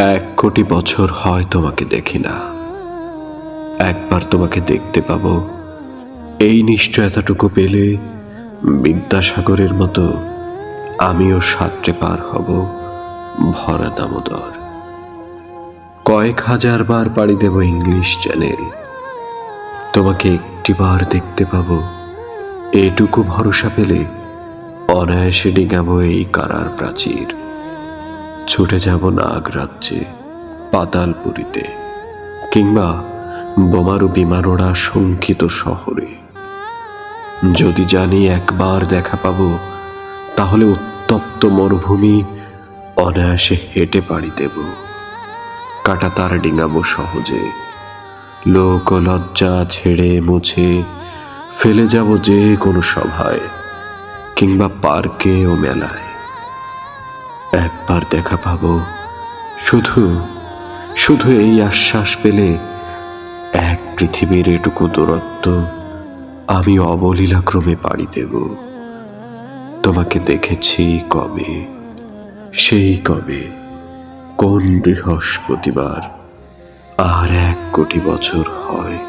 1 কোটি বছর হয় তোমাকে দেখি না, একবার তোমাকে দেখতে পাবো, এই নিশ্চয়তাটুকু পেলে বিদ্যাসাগরের মতো আমিও সাঁতরে পার হব ভরা দামোদর। কয়েক হাজার বার পাড়ি দেব ইংলিশ চ্যানেল, তোমাকে একটিবার দেখতে পাবো, এটুকু ভরসা পেলে অনায়াসে ডিঙাবো এই কারার প্রাচীর। ছুটে যাব নাগরাজ্যে, পাতালপুরীতে, কিংবা বোমারু বিমান ওড়া শঙ্কিত শহরে। যদি জানি একবার দেখা পাবো, তাহলে উত্তপ্ত মরুভূমি অনায়াসে হেঁটে পাড়ি দেব। কাটা তার ডিঙাবো সহজে, লোক ও লজ্জা ছেড়ে মুছে ফেলে যাব যে কোনো সভায়, কিংবা পার্কে ও মেলায়। একবার দেখা পাবো, শুধু শুধু এই আশ্বাস পেলে এক পৃথিবীর এটুকু দূরত্ব আমি অবলীলাক্রমে পাড়ি দেব। তোমাকে দেখেছি কবে, সেই কবে, কোন বৃহস্পতিবার, আর 1 কোটি বছর হয়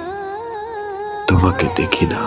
তোমাকে দেখি না।